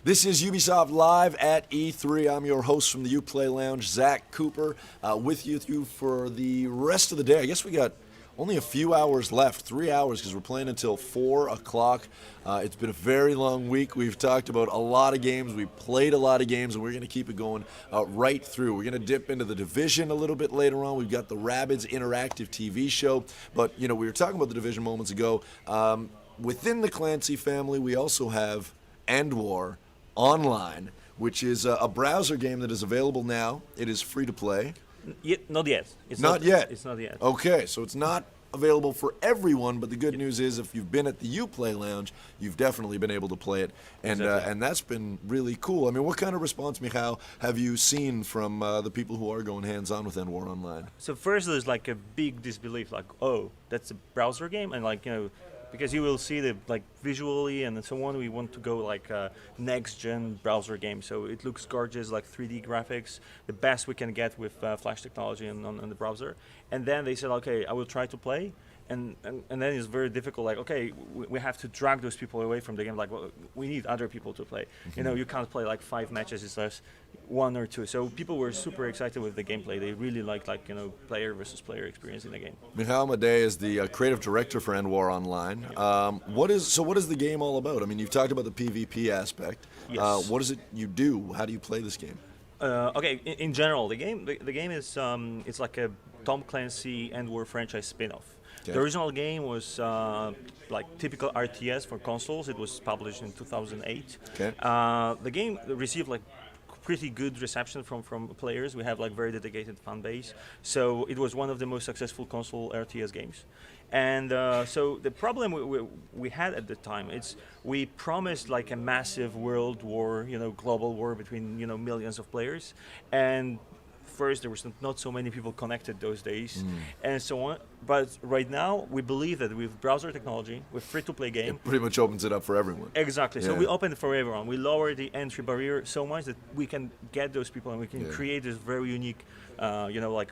This is Ubisoft Live at E3. I'm your host from the Uplay Lounge, Zach Cooper, with you for the rest of the day. I guess we got only a few hours left, 3 hours, because we're playing until 4 o'clock. It's been a very long week. We've talked about a lot of games. We've played a lot of games, and we're going to keep it going right through. We're going to dip into the Division a little bit later on. We've got the Rabbids interactive TV show. But, we were talking about the Division moments ago. Within the Clancy family, we also have Endwar Online, which is a browser game that is available now. It is free to play. Not yet. It's not yet. It's not yet. Okay, so it's not available for everyone, but the good news is if you've been at the Uplay Lounge, you've definitely been able to play it, and Exactly. and that's been really cool. I mean, what kind of response, Michal, have you seen from the people who are going hands-on with Endwar Online? So first there's like a big disbelief, like, oh, that's a browser game, and because you will see the visually and so on. We want to go like a next-gen browser game, so it looks gorgeous, like 3D graphics, the best we can get with flash technology on the browser. And then they said, okay, I will try to play. And then it's very difficult. Like, okay, we have to drag those people away from the game. Like, well, we need other people to play. Mm-hmm. You can't play like 5 matches. It's just 1 or 2. So people were super excited with the gameplay. They really liked player versus player experience in the game. Michal Madej is the creative director for Endwar Online. What is the game all about? I mean, you've talked about the PvP aspect. Yes. What is it you do? How do you play this game? Okay, in general, the game is it's like a Tom Clancy Endwar franchise spin-off. Okay. The original game was like typical RTS for consoles. It was published in 2008. Okay. The game received like pretty good reception from players. We have like very dedicated fan base. So it was one of the most successful console RTS games. And so the problem we had at the time, we promised like a massive world war, global war between millions of players, and first there was not so many people connected those days, and so on. But right now we believe that with browser technology, with free-to-play game, It pretty much opens it up for everyone. exactly. So Yeah. we open it for everyone. We lower the entry barrier so much that we can get those people and we can Yeah. create this very unique,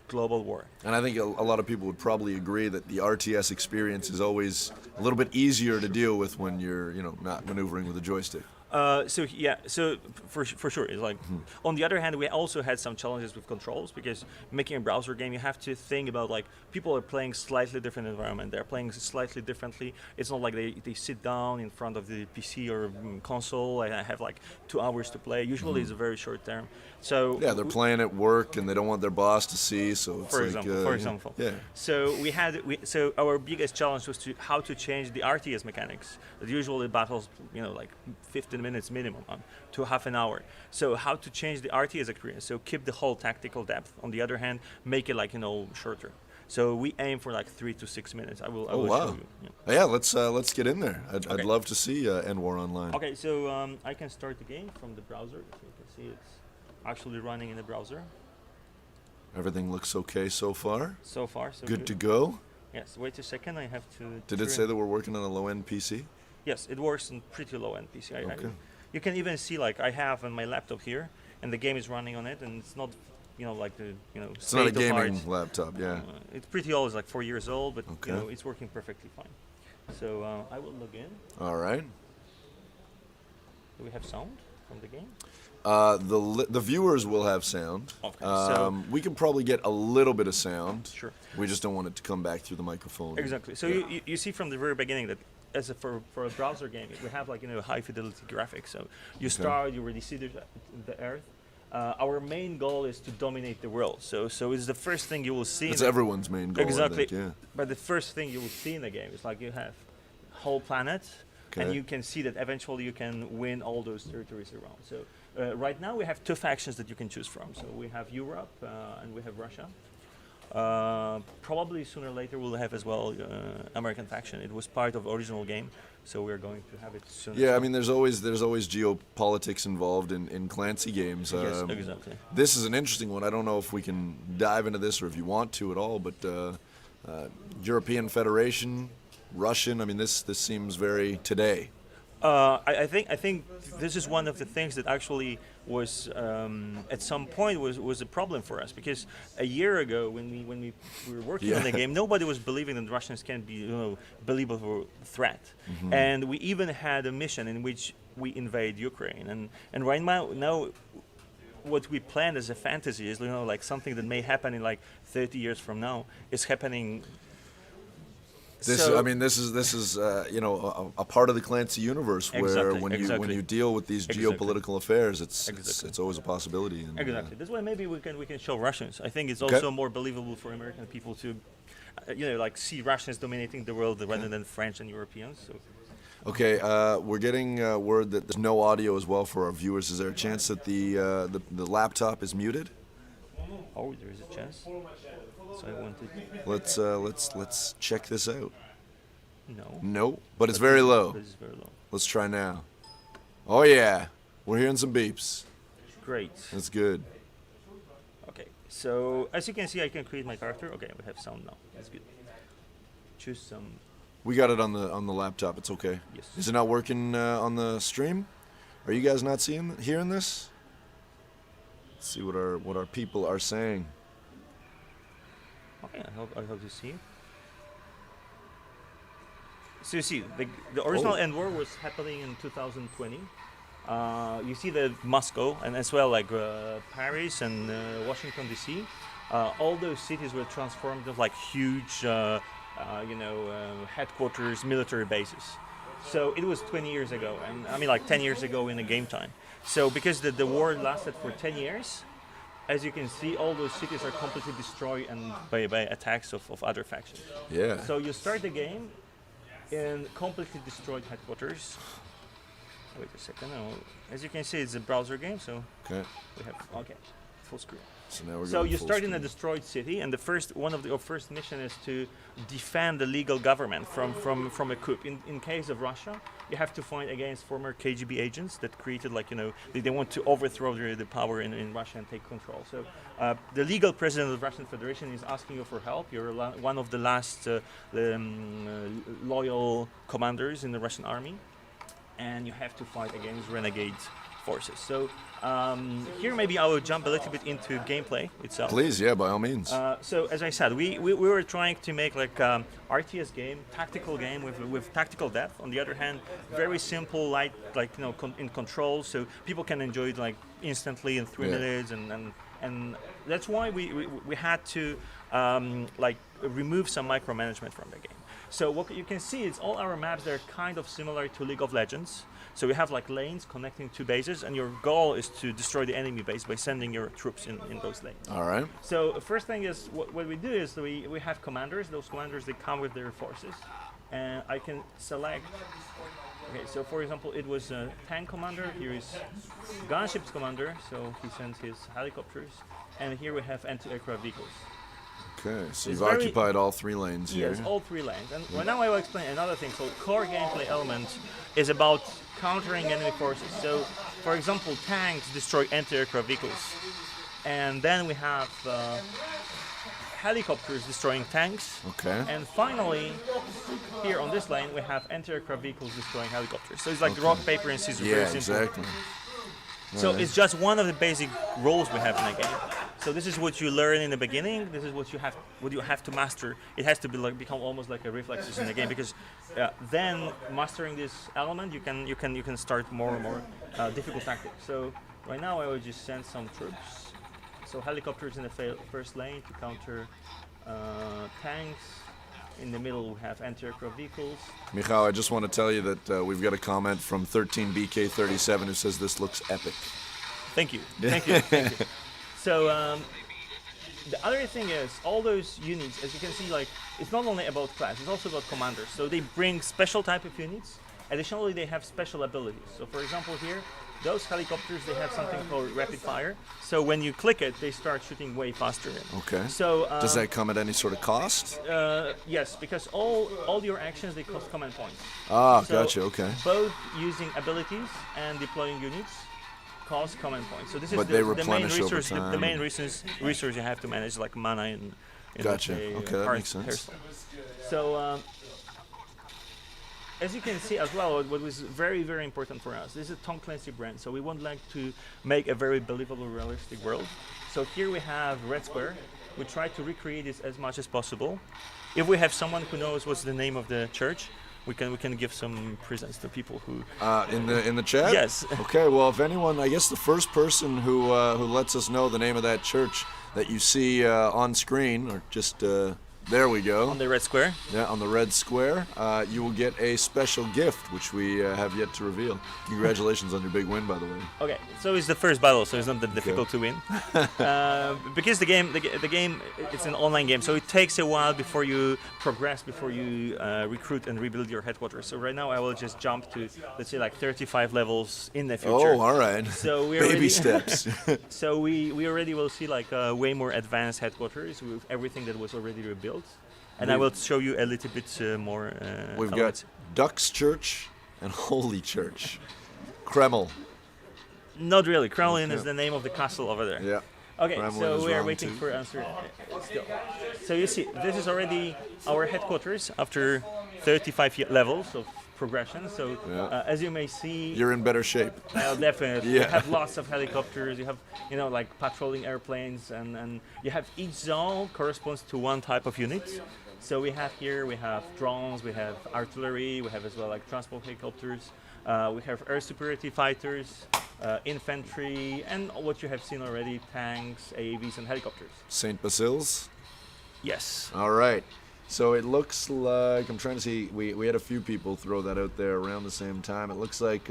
global war. And I think a lot of people would probably agree that the RTS experience is always a little bit easier to deal with when you're, not maneuvering with a joystick. So for sure, it's like. On the other hand, we also had some challenges with controls, because making a browser game, you have to think about like people are playing slightly different environment. They're playing slightly differently. It's not like they sit down in front of the PC or console and I have like 2 hours to play. Usually, it's a very short term. So Yeah, they're playing at work and they don't want their boss to see, so it's for example. Yeah. So so our biggest challenge was how to change the RTS mechanics. That usually battles, like 15 minutes minimum to half an hour. So how to change the RTS experience? So keep the whole tactical depth. On the other hand, make it shorter. So we aim for like 3 to 6 minutes. I will Oh, wow. show you. Yeah. Yeah, let's get in there. I'd Okay. love to see Endwar Online. Okay, so I can start the game from the browser. So you can see it's actually running in the browser. Everything looks okay so far. So far, so Good to go. Yes. Wait a second. I have to. Did it say that we're working on a low-end PC? Yes, it works on pretty low-end PC. Okay. You can even see like I have on my laptop here, and the game is running on it, and it's not, like the It's not a gaming state-of-art. laptop, yeah. It's pretty old. It's like 4 years old, but Okay. it's working perfectly fine. So I will log in. All right. Do we have sound from the game? The viewers will have sound. Okay, so- We can probably get a little bit of sound. Sure. We just don't want it to come back through the microphone. Exactly. So Yeah. you see from the very beginning that for a browser game, we have high fidelity graphics. So you start, you already see the Earth. Our main goal is to dominate the world. So it's the first thing you will see. It's everyone's main goal. Exactly. I think, yeah. But the first thing you will see in the game is like you have whole planet, and Okay. you can see that eventually you can win all those territories around. So right now we have 2 factions that you can choose from. So we have Europe and we have Russia. Probably sooner or later we'll have as well American faction. It was part of the original game, so we're going to have it soon. Yeah, I mean, there's always geopolitics involved in Clancy games. Yes, exactly. This is an interesting one. I don't know if we can dive into this or if you want to at all, but European Federation, Russian. I mean, this seems very today. I think this is one of the things that actually was at some point was a problem for us, because a year ago when we were working on the game, nobody was believing that Russians can be believable threat, and we even had a mission in which we invade Ukraine. And right now what we plan as a fantasy is, like something that may happen in like 30 years from now is happening. This is a part of the Clancy universe where Exactly, when exactly. you deal with these Exactly. geopolitical affairs, Exactly. it's always a possibility. And, Exactly. That's why maybe we can show Russians. I think it's Okay. also more believable for American people to, like see Russians dominating the world rather than French and Europeans. So. Okay, we're getting word that there's no audio as well for our viewers. Is there a chance that the laptop is muted? Oh, there is a chance. So I wanted. Let's check this out. No. No, but it's very low. This is very low. Let's try now. Oh yeah, we're hearing some beeps. Great. That's good. Okay. So as you can see, I can create my character. Okay, we have sound now. That's good. Choose some. We got it on the laptop. It's okay. Yes. Is it not working on the stream? Are you guys not hearing this? Let's see what our people are saying. Okay, I hope you see. So you see, the original Endwar was happening in 2020. You see that Moscow and as well like Paris and Washington D.C. All those cities were transformed into like huge, headquarters, military bases. So it was 20 years ago, and I mean like 10 years ago in the game time. So because the war lasted for 10 years, as you can see, all those cities are completely destroyed and by attacks of other factions. Yeah. So you start the game in completely destroyed headquarters. Wait a second. Oh, as you can see, it's a browser game, so Okay. we have full screen. So now we're So going you full start in a screen. destroyed city, and one of your first mission is to defend the legal government from a coup. In case of Russia, you have to fight against former KGB agents that created they want to overthrow the power in Russia and take control. So the legal president of the Russian Federation is asking you for help. You're one of the last loyal commanders in the Russian army, and you have to fight against renegade forces. So here maybe I will jump a little bit into gameplay itself. Please, yeah, by all means. So as I said, we were trying to make like RTS game, tactical game with tactical depth. On the other hand, very simple, light, in control, so people can enjoy it like instantly in 3 minutes, and that's why we had to remove some micromanagement from the game. So what you can see is all our maps, they're kind of similar to League of Legends. So we have like lanes connecting two bases, and your goal is to destroy the enemy base by sending your troops in those lanes. All right. So first thing is, what we do is we have commanders. Those commanders, they come with their forces. And I can select, okay, so for example, it was a tank commander, here is gunships commander, so he sends his helicopters. And here we have anti-aircraft vehicles. Okay, so It's you've very- occupied all 3 lanes here. Yes, all 3 lanes. And right now I will explain another thing. So core gameplay element is about countering enemy forces. So for example, tanks destroy anti-aircraft vehicles. And then we have helicopters destroying tanks. Okay. And finally, here on this lane, we have anti-aircraft vehicles destroying helicopters. So it's like rock, paper, and scissors. Yeah, very simple. exactly. So Alright. it's just one of the basic roles we have in the game. So this is what you learn in the beginning. This is what you have to master. It has to be become almost like a reflexes in the game, because then mastering this element, you can start more and more difficult tactics. So right now I will just send some troops. So helicopters in the first lane to counter tanks. In the middle we have anti-aircraft vehicles. Michał, I just want to tell you that we've got a comment from 13BK37 who says this looks epic. Thank you. Thank you. Thank you. So the other thing is, all those units, as you can see, like it's not only about class, it's also about commanders. So they bring special type of units. Additionally, they have special abilities. So for example here, those helicopters, they have something called rapid fire. So when you click it, they start shooting way faster. Okay. So Does that come at any sort of cost? yes, because all your actions, they cost command points. Ah, So gotcha, okay. Both using abilities and deploying units cost command points. So this is But they the main replenish over resource. The main time. resource you have to manage, like mana and Gotcha. Okay, that makes sense. hairstyle. So as you can see as well, what was very, very important for us, this is a Tom Clancy brand, so we would like to make a very believable, realistic world. So here we have Red Square. We try to recreate this as much as possible. If we have someone who knows what's the name of the church, we can give some presents to people who. In the chat. Yes. Okay. Well, if anyone, I guess the first person who lets us know the name of that church that you see on screen, or just there we go. On the red square. Yeah, on the red square, you will get a special gift, which we have yet to reveal. Congratulations on your big win, by the way. Okay, so it's the first battle, so it's not that difficult to win. Because the game, it's an online game, so it takes a while before you progress, before you recruit and rebuild your headquarters. So right now, I will just jump to, let's say, like 35 levels in the future. Oh, all right. So we Baby steps. So we already will see like way more advanced headquarters with everything that was already rebuilt. And I will show you a little bit more. We've got Duck's Church and Holy Church. Kreml. Not really. Kremlin is the name of the castle over there. Yeah. Okay, Kremlin so is we are wrong waiting too. for answer still. So you see, this is already our headquarters after 35 levels of progression. So as you may see, You're in better shape. definitely. Yeah. You have lots of helicopters. You have, like patrolling airplanes, and you have each zone corresponds to one type of unit. So we have drones, we have artillery, we have as well like transport helicopters, we have air superiority fighters, infantry, and what you have seen already, tanks, AAVs, and helicopters. St. Basil's. Yes. All right. So it looks like, I'm trying to see, we had a few people throw that out there around the same time. It looks like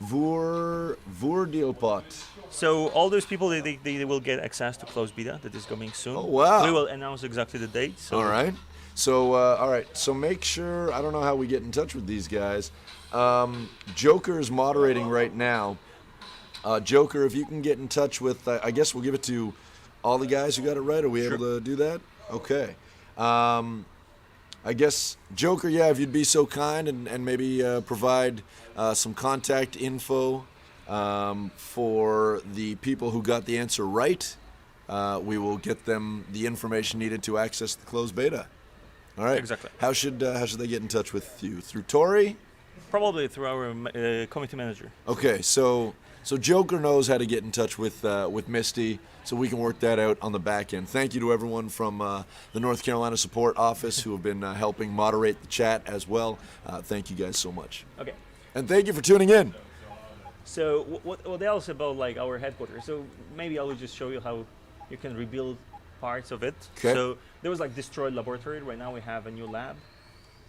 Voerdeelpot. So all those people, they will get access to closed beta that is coming soon. Oh, wow. We will announce exactly the date. So All right. So make sure, I don't know how we get in touch with these guys. Joker is moderating right now. Joker, if you can get in touch with, I guess we'll give it to all the guys who got it right. Are we able to do that? Okay. I guess, Joker, yeah, if you'd be so kind and maybe provide some contact info for the people who got the answer right, we will get them the information needed to access the closed beta. All right. Exactly. How should they get in touch with you? Through Tori? probably through our committee manager. Okay, so Joker knows how to get in touch with Misty, so we can work that out on the back end. Thank you to everyone from the North Carolina support office who have been helping moderate the chat as well. Thank you guys so much. Okay. And thank you for tuning in. So what else about like our headquarters? So maybe I will just show you how you can rebuild parts of it. Okay. So there was like destroyed laboratory. Right now we have a new lab,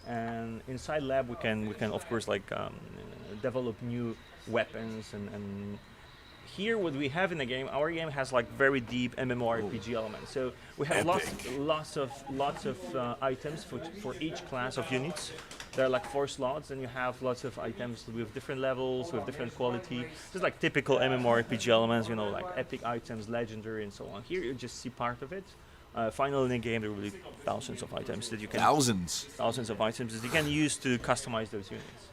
and inside lab we can of course like develop new weapons and here what we have in the game, our game has like very deep MMORPG elements. So we have lots of items for each class of units. There are like 4 slots, and you have lots of items with different levels, with different quality. Just like typical MMORPG elements, you know, like epic items, legendary, and so on. Here you just see part of it. Finally in the game there will be thousands of items that you can thousands of items that you can use to customize those units.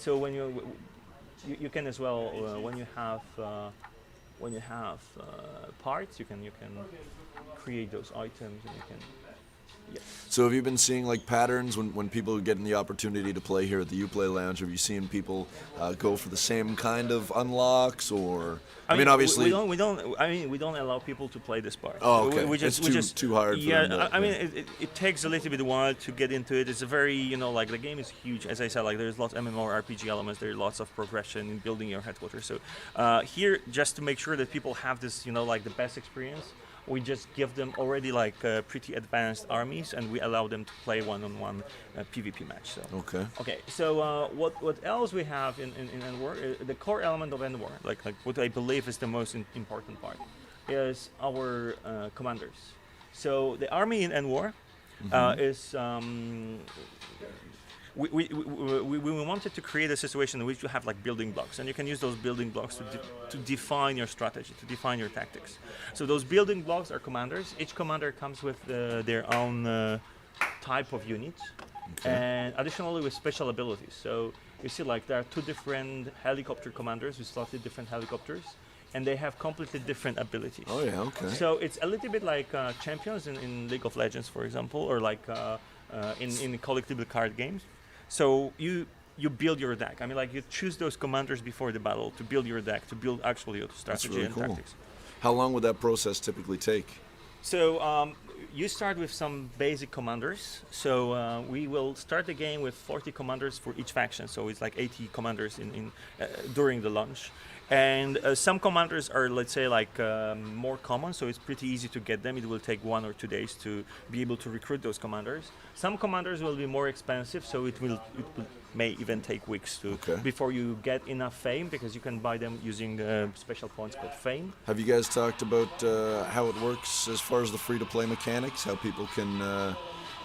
So when you can as well when you have parts, you can create those items, and you can. Yeah. So have you been seeing like patterns when people are getting the opportunity to play here at the Uplay Lounge? Have you seen people go for the same kind of unlocks, or I mean obviously we don't allow people to play this part. Oh, okay. We just, it's too hard. Yeah, for them to, I mean it takes a little bit while to get into it. It's a very like the game is huge. As I said, like there's lots of MMORPG elements. There's lots of progression in building your headquarters. So here, just to make sure that people have this like the best experience, we just give them already like pretty advanced armies, and we allow them to play one-on-one PvP match. So okay. So what else we have in Endwar? The core element of Endwar, like what I believe is the most important part, is our commanders. So the army in Endwar is. We wanted to create a situation in which you have like building blocks, and you can use those building blocks to define your strategy, to define your tactics. So those building blocks are commanders. Each commander comes with their own type of unit, and additionally with special abilities. So you see like there are 2 different helicopter commanders with slightly different helicopters, and they have completely different abilities. Oh yeah, okay. So it's a little bit like champions in League of Legends, for example, or like in collectible card games. So you build your deck. I mean, like you choose those commanders before the battle to build your deck, to build actually your strategy and tactics. How long would that process typically take? So you start with some basic commanders. So we will start the game with 40 commanders for each faction. So it's like 80 commanders in during the launch. And some commanders are, let's say, like more common, so it's pretty easy to get them. It will take 1 or 2 days to be able to recruit those commanders. Some commanders will be more expensive, so it may even take weeks before you get enough fame, because you can buy them using special points called fame. Have you guys talked about how it works as far as the free-to-play mechanics? How people can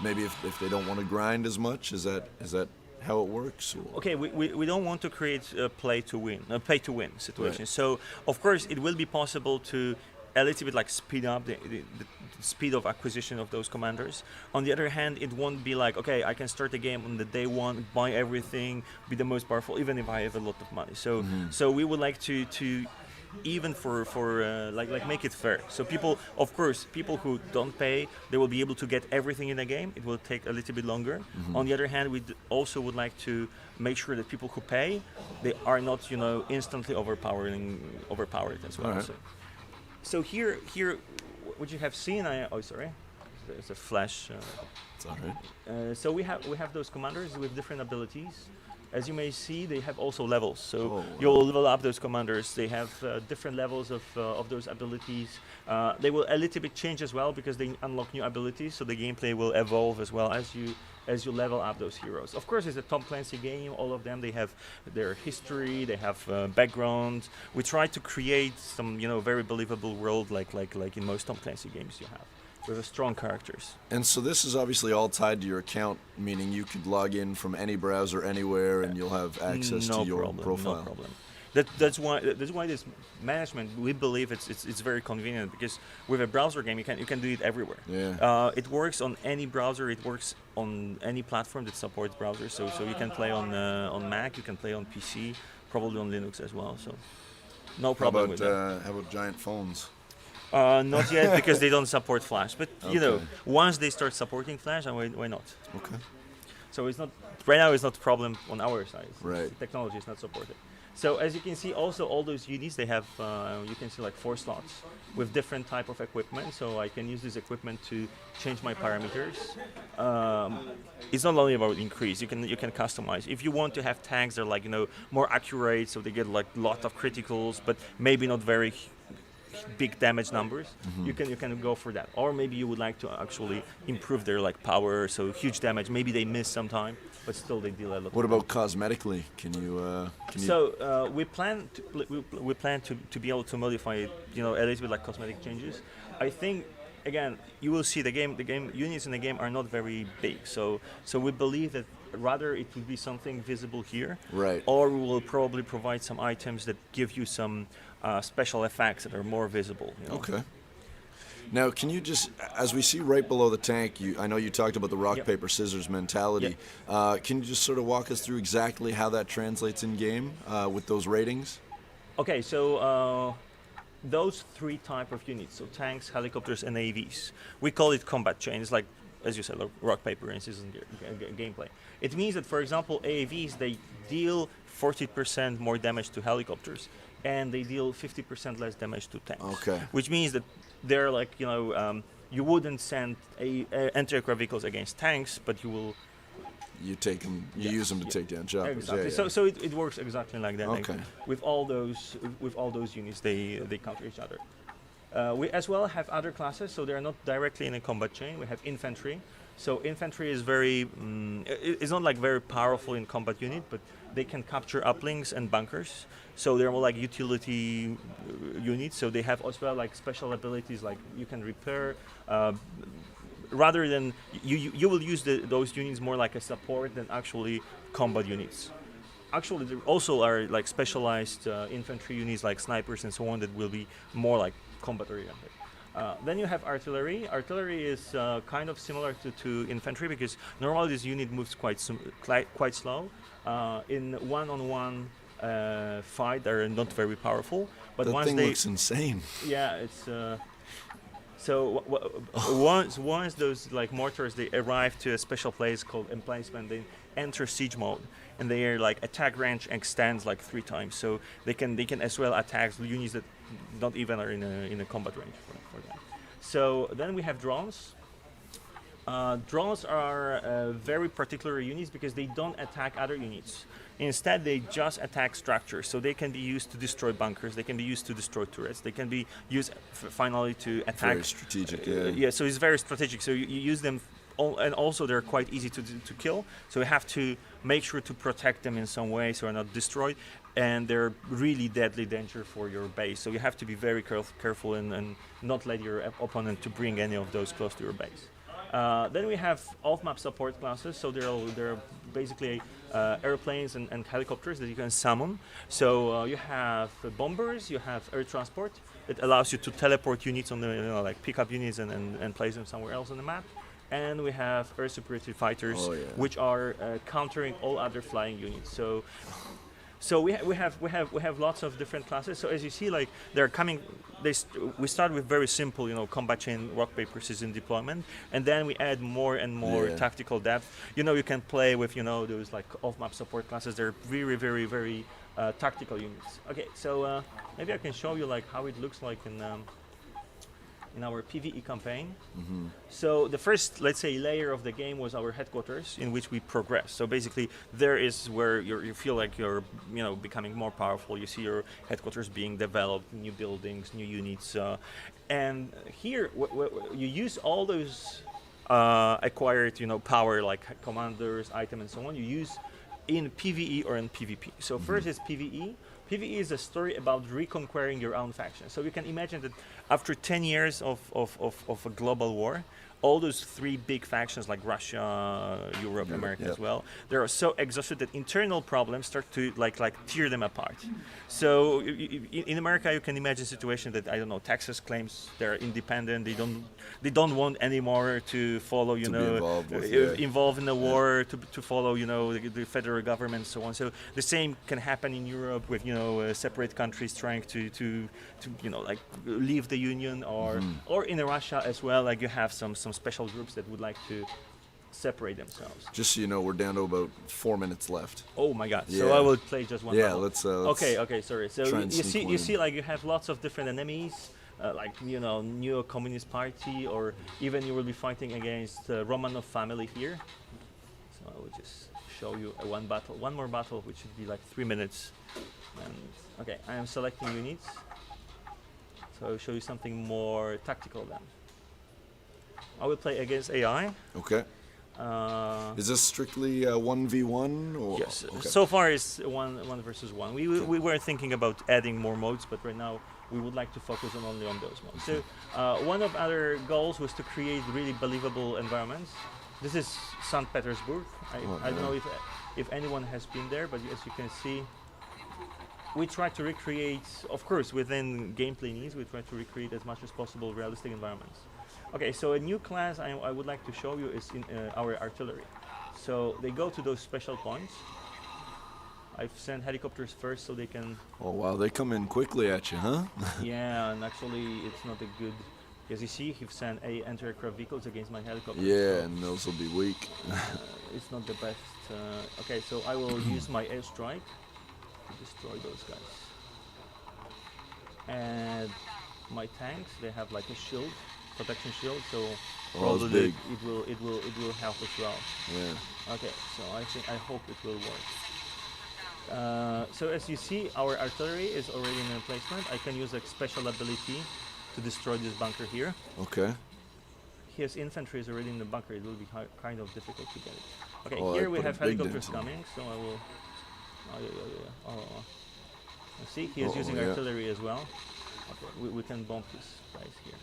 maybe if they don't want to grind as much, is that how it works? Or? Okay, we don't want to create a pay to win situation. Right. So of course it will be possible to a little bit like speed up the speed of acquisition of those commanders. On the other hand, it won't be like, okay, I can start the game on the day one, buy everything, be the most powerful, even if I have a lot of money. So so we would like to even for like make it fair. So people, of course, people who don't pay, they will be able to get everything in the game. It will take a little bit longer. On the other hand, we also would like to make sure that people who pay, they are not instantly overpowered as well. Right. So here, what you have seen, sorry, there's a flash. It's all right. So we have those commanders with different abilities. As you may see, they have also levels. So you'll level up those commanders. They have different levels of those abilities. They will a little bit change as well because they unlock new abilities. So the gameplay will evolve as well as you level up those heroes. Of course, it's a Tom Clancy game. All of them, they have their history. They have background. We try to create some very believable world like in most Tom Clancy games you have, with strong characters. And so this is obviously all tied to your account, meaning you could log in from any browser anywhere and you'll have access to your profile. No problem. That's why this management, we believe it's very convenient, because with a browser game you can do it everywhere. Yeah. It works on any browser. It works on any platform that supports browsers. So you can play on Mac. You can play on PC, probably on Linux as well. So no problem with that. How about giant phones? Not yet, because they don't support Flash. But once they start supporting Flash, why not? Okay. So it's not right now. It's not a problem on our side. Right. The technology is not supported. So as you can see, also all those units, they have you can see like 4 slots with different type of equipment. So I can use this equipment to change my parameters. It's not only about increase. You can customize. If you want to have tanks that are like more accurate, so they get like lot of criticals, but maybe not very big damage numbers, you can go for that. Or maybe you would like to actually improve their like power, so huge damage. Maybe they miss sometime, but still they deal a lot. What about cosmetically? Can you? So we plan to be able to modify it, a little bit like cosmetic changes. I think again you will see the game units in the game are not very big. So we believe that rather it will be something visible here, right? Or we will probably provide some items that give you some special effects that are more visible. Okay. Now, can you just, as we see right below the tank, I know you talked about the rock, paper, scissors mentality. Can you just sort of walk us through exactly how that translates in game with those ratings? Okay, so those 3 type of units, so tanks, helicopters, and AVs, we call it combat chain. It's like, as you said, like rock, paper, and scissors gameplay. It means that, for example, AAVs, they deal 40% more damage to helicopters, and they deal 50% less damage to tanks. Okay. Which means that they're like, you wouldn't send anti-aircraft vehicles against tanks, but you will. You take them. You use them to take down choppers. Exactly. Yeah. So it works exactly like that. Okay. Like, with all those units, they counter each other. We as well have other classes, so they're not directly in a combat chain. We have infantry. So infantry is it's not like very powerful in combat unit, but they can capture uplinks and bunkers. So they're more like utility units. So they have as well like special abilities, like you can repair. Rather than you will use those units more like a support than actually combat units. Actually, there also are like specialized infantry units like snipers and so on that will be more like combat oriented. Then you have artillery. Artillery is kind of similar to infantry, because normally this unit moves quite slow. In one-on-one fight, they're not very powerful. But that once thing looks insane. Yeah, it's. So once those like mortars, they arrive to a special place called emplacement, they enter siege mode, and their like attack range extends like 3 times. So they can as well attack units that not even are in a combat range for them. So then we have drones. Drones are very particular units because they don't attack other units. Instead, they just attack structures. So they can be used to destroy bunkers. They can be used to destroy turrets. They can be used finally to attack. Very strategic, yeah. Yeah, so it's very strategic. So you use them, and also they're quite easy to kill. So you have to make sure to protect them in some way so they're not destroyed. And they're really deadly danger for your base. So you have to be very careful and not let your opponent to bring any of those close to your base. Then we have off-map support classes, so they're basically airplanes and helicopters that you can summon. So you have bombers, you have air transport that allows you to teleport units on the like pick up units and place them somewhere else on the map. And we have air superiority fighters, which are countering all other flying units. So we have lots of different classes. So as you see, like they're coming. We start with very simple, combat chain, rock paper scissors deployment, and then we add more and more tactical depth. You can play with those like off-map support classes. They're very very very tactical units. Okay, so maybe I can show you like how it looks like in our PvE campaign. Mm-hmm. So the first, let's say, layer of the game was our headquarters, in which we progress. So basically, there is where you feel like you're, becoming more powerful. You see your headquarters being developed, new buildings, new units, and here you use all those acquired, power like commanders, item, and so on. You use in PvE or in PvP. So first is PvE. PvE is a story about reconquering your own faction. So you can imagine that after 10 years of a global war, all those three big factions like Russia, Europe, America as well, they are so exhausted that internal problems start to like tear them apart. So in America, you can imagine a situation that Texas claims they're independent. They don't want anymore to follow involved in the war to follow the federal government and so on. So the same can happen in Europe with separate countries trying to like leave the union or in Russia as well. Like you have some special groups that would like to separate themselves. Just so you know, we're down to about 4 minutes left. Oh my God! So I will play just one. Yeah, level. let's Okay. Sorry. So you see, like you have lots of different enemies, like New Communist Party, or even you will be fighting against Romanov family here. So I will just show you one more battle, which should be like 3 minutes. And, okay, I am selecting units. So I will show you something more tactical then. I will play against AI. Okay. Is this strictly 1v1? Or? Yes. Okay. So far it's one versus one. We were thinking about adding more modes, but right now we would like to focus only on those modes. So one of our goals was to create really believable environments. This is St. Petersburg. I don't know if anyone has been there, but as you can see, we try to recreate, of course, within gameplay needs, we try to recreate as much as possible realistic environments. Okay, so a new class I would like to show you is in our artillery. So they go to those special points. I've sent helicopters first so they can... Oh wow, they come in quickly at you, huh? Yeah, and actually it's not a good... As you see, he've sent anti-aircraft vehicles against my helicopters. Yeah, so and those will be weak. it's not the best. Okay, so I will use my airstrike to destroy those guys. And my tanks, they have like a shield, protection shield, so probably it will help as well. Yeah. Okay, so I hope it will work. So as you see, our artillery is already in emplacement. I can use a special ability to destroy this bunker here. Okay. His infantry is already in the bunker. It will be kind of difficult to get it. Okay, here we have helicopters coming, so I will... See, he is using artillery as well. Okay, we can bomb this place here.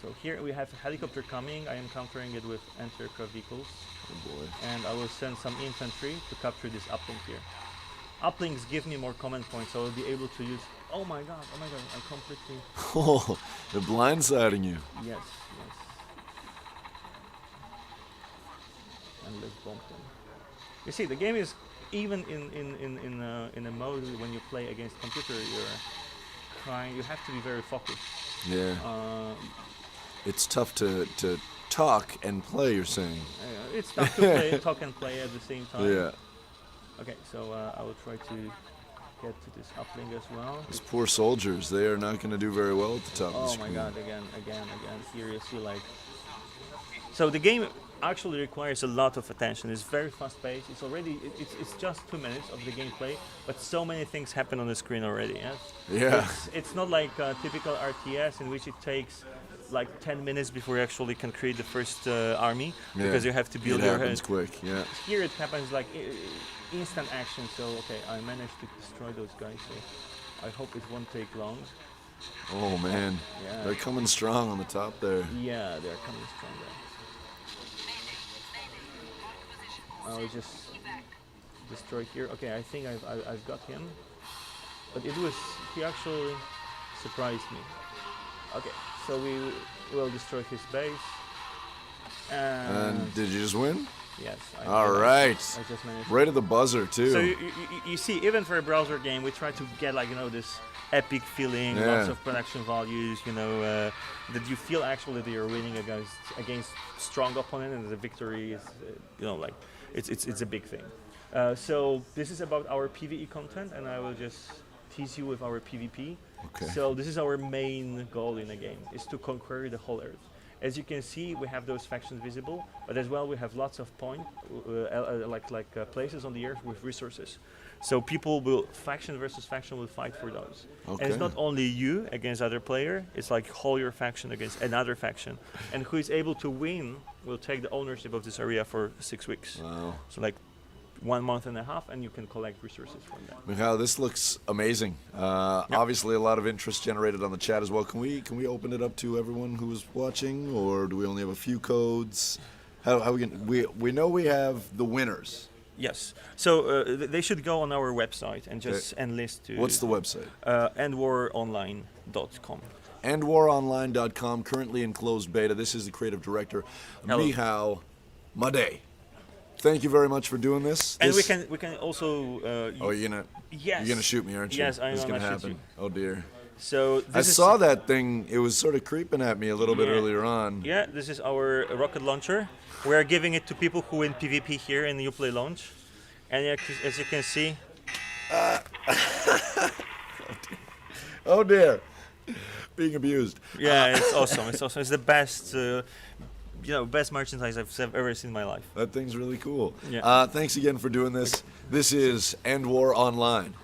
So here we have a helicopter coming. I am countering it with anti-aircraft vehicles. Oh boy. And I will send some infantry to capture this uplink here. Uplinks give me more command points, so I will be able to use... Oh my god, I completely... Oh, they're blindsiding you. Yes. And let's bomb them. You see, the game is even in a mode when you play against computer, you have to be very focused. Yeah. It's tough to talk and play, you're saying. It's tough to talk and play at the same time. Yeah. Okay, so I will try to get to this uplink as well. These poor soldiers, they are not going to do very well at the top of the Oh screen. my god, again. Here you see like So the game actually requires a lot of attention. It's very fast paced. It's just 2 minutes of the gameplay, but so many things happen on the screen already. Yeah? Yeah. It's not like a typical RTS in which it takes like 10 minutes before you actually can create the first army because you have to build it your happens quick. Yeah. Here it happens like instant action. So okay, I managed to destroy those guys. So I hope it won't take long. Oh man, Yeah. they're coming strong on the top there. Yeah, they're coming strong there. I'll just destroy here. Okay, I think I've got him. But he actually surprised me. Okay, so we will destroy his base. And did you just win? Yes. All right. I just managed. Right at the buzzer too. So you see, even for a browser game, we try to get like this epic feeling, lots of production values. That you feel actually that you're winning against strong opponent, and the victory is, like it's a big thing. So this is about our PvE content, and I will just tease you with our PvP. Okay. So this is our main goal in the game: is to conquer the whole Earth. As you can see, we have those factions visible, but as well we have lots of places on the Earth with resources. So faction versus faction will fight for those. Okay. And it's not only you against other player, it's like whole your faction against another faction. And who is able to win will take the ownership of this area for 6 weeks. Wow. So like 1 month and a half, and you can collect resources from that. Mikhail, this looks amazing. Obviously, a lot of interest generated on the chat as well. Can we open it up to everyone who's watching, or do we only have a few codes? How we know we have the winners. Yes. So they should go on our website and just enlist to. What's the website? Endwaronline.com. Endwaronline.com, currently in closed beta. This is the creative director, Michał Madej. Thank you very much for doing this. And we can also. You're gonna shoot me, aren't you? Yes, I'm gonna shoot happen. you. Oh dear. So I saw that thing. It was sort of creeping at me a little bit earlier on. Yeah, this is our rocket launcher. We are giving it to people who win PvP here in the Uplay Lounge, and as you can see. Oh dear. Being abused. Yeah, it's awesome. It's awesome. It's the best. Best merchandise I've ever seen in my life. That thing's really cool. Yeah. Thanks again for doing this. This is Endwar Online.